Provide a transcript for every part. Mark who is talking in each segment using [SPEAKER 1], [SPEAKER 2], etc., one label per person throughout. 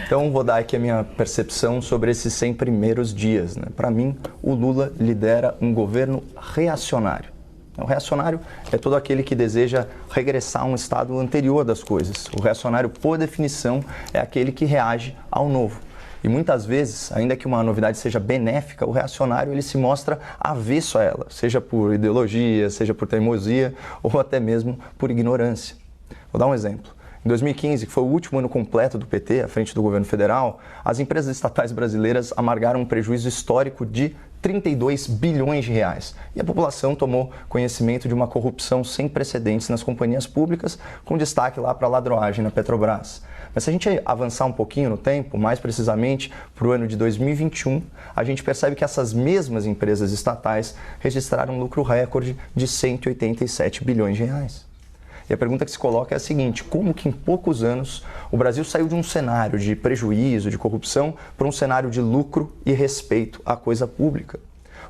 [SPEAKER 1] Então vou dar aqui a minha percepção sobre esses 100 primeiros dias. Para mim, o Lula lidera um governo reacionário. O reacionário é todo aquele que deseja regressar a um estado anterior das coisas. O reacionário, por definição, é aquele que reage ao novo. E muitas vezes, ainda que uma novidade seja benéfica, o reacionário ele se mostra avesso a ela, seja por ideologia, seja por teimosia ou até mesmo por ignorância. Vou dar um exemplo. Em 2015, que foi o último ano completo do PT à frente do governo federal, as empresas estatais brasileiras amargaram um prejuízo histórico de 32 bilhões de reais. E a população tomou conhecimento de uma corrupção sem precedentes nas companhias públicas, com destaque lá para a ladroagem na Petrobras. Mas se a gente avançar um pouquinho no tempo, mais precisamente para o ano de 2021, a gente percebe que essas mesmas empresas estatais registraram um lucro recorde de 187 bilhões de reais. E a pergunta que se coloca é a seguinte: como que em poucos anos o Brasil saiu de um cenário de prejuízo, de corrupção, para um cenário de lucro e respeito à coisa pública?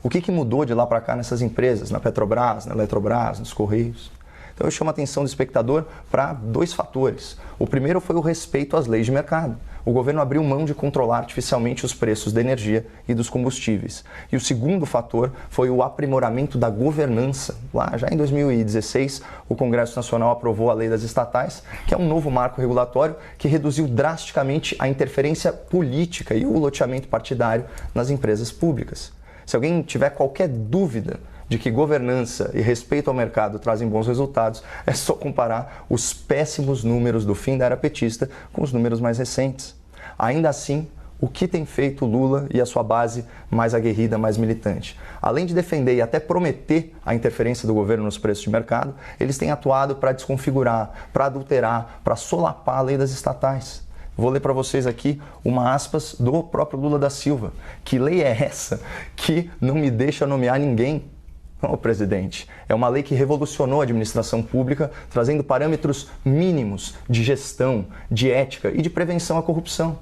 [SPEAKER 1] O que mudou de lá para cá nessas empresas, na Petrobras, na Eletrobras, nos Correios? Então eu chamo a atenção do espectador para dois fatores. O primeiro foi o respeito às leis de mercado. O governo abriu mão de controlar artificialmente os preços da energia e dos combustíveis. E o segundo fator foi o aprimoramento da governança. Lá já em 2016, o Congresso Nacional aprovou a Lei das Estatais, que é um novo marco regulatório que reduziu drasticamente a interferência política e o loteamento partidário nas empresas públicas. Se alguém tiver qualquer dúvida de que governança e respeito ao mercado trazem bons resultados, é só comparar os péssimos números do fim da era petista com os números mais recentes. Ainda assim, o que tem feito Lula e a sua base mais aguerrida, mais militante? Além de defender e até prometer a interferência do governo nos preços de mercado, eles têm atuado para desconfigurar, para adulterar, para solapar a lei das estatais. Vou ler para vocês aqui uma aspas do próprio Lula da Silva. Que lei é essa que não me deixa nomear ninguém? Não, presidente, é uma lei que revolucionou a administração pública, trazendo parâmetros mínimos de gestão, de ética e de prevenção à corrupção.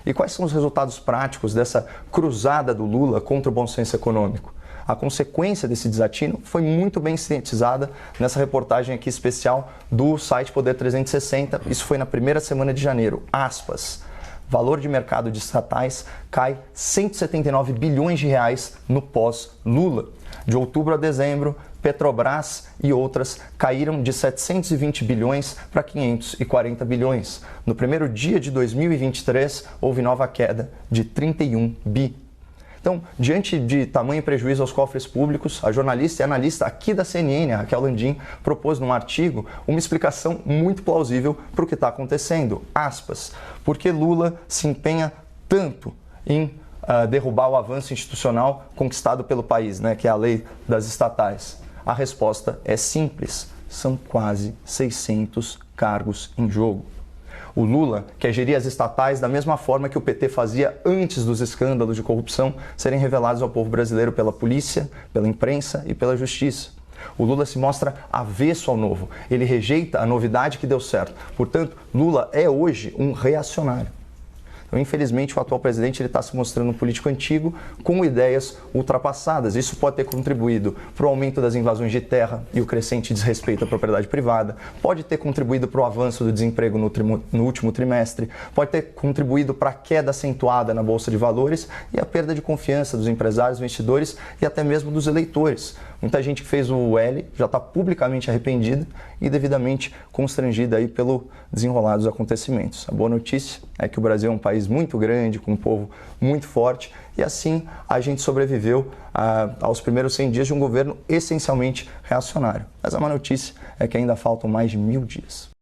[SPEAKER 1] E quais são os resultados práticos dessa cruzada do Lula contra o bom senso econômico? A consequência desse desatino foi muito bem sintetizada nessa reportagem aqui especial do site Poder 360. Isso foi na primeira semana de janeiro. Aspas. Valor de mercado de estatais cai 179 bilhões de reais no pós-Lula. De outubro a dezembro, Petrobras e outras caíram de 720 bilhões para 540 bilhões. No primeiro dia de 2023, houve nova queda de 31 bi. Então, diante de tamanho prejuízo aos cofres públicos, a jornalista e analista aqui da CNN, a Raquel Landim, propôs num artigo uma explicação muito plausível para o que está acontecendo. Aspas, porque Lula se empenha tanto em derrubar o avanço institucional conquistado pelo país, que é a lei das estatais. A resposta é simples, são quase 600 cargos em jogo. O Lula quer gerir as estatais da mesma forma que o PT fazia antes dos escândalos de corrupção serem revelados ao povo brasileiro pela polícia, pela imprensa e pela justiça. O Lula se mostra avesso ao novo, ele rejeita a novidade que deu certo. Portanto, Lula é hoje um reacionário. Então, infelizmente, o atual presidente está se mostrando um político antigo com ideias ultrapassadas. Isso pode ter contribuído para o aumento das invasões de terra e o crescente desrespeito à propriedade privada, pode ter contribuído para o avanço do desemprego no último trimestre, pode ter contribuído para a queda acentuada na Bolsa de Valores e a perda de confiança dos empresários, investidores e até mesmo dos eleitores. Muita gente que fez o L já está publicamente arrependida e devidamente constrangida aí pelo desenrolar dos acontecimentos. A boa notícia é que o Brasil é um país muito grande, com um povo muito forte, e assim a gente sobreviveu aos primeiros 100 dias de um governo essencialmente reacionário. Mas a má notícia é que ainda faltam mais de 1000 dias.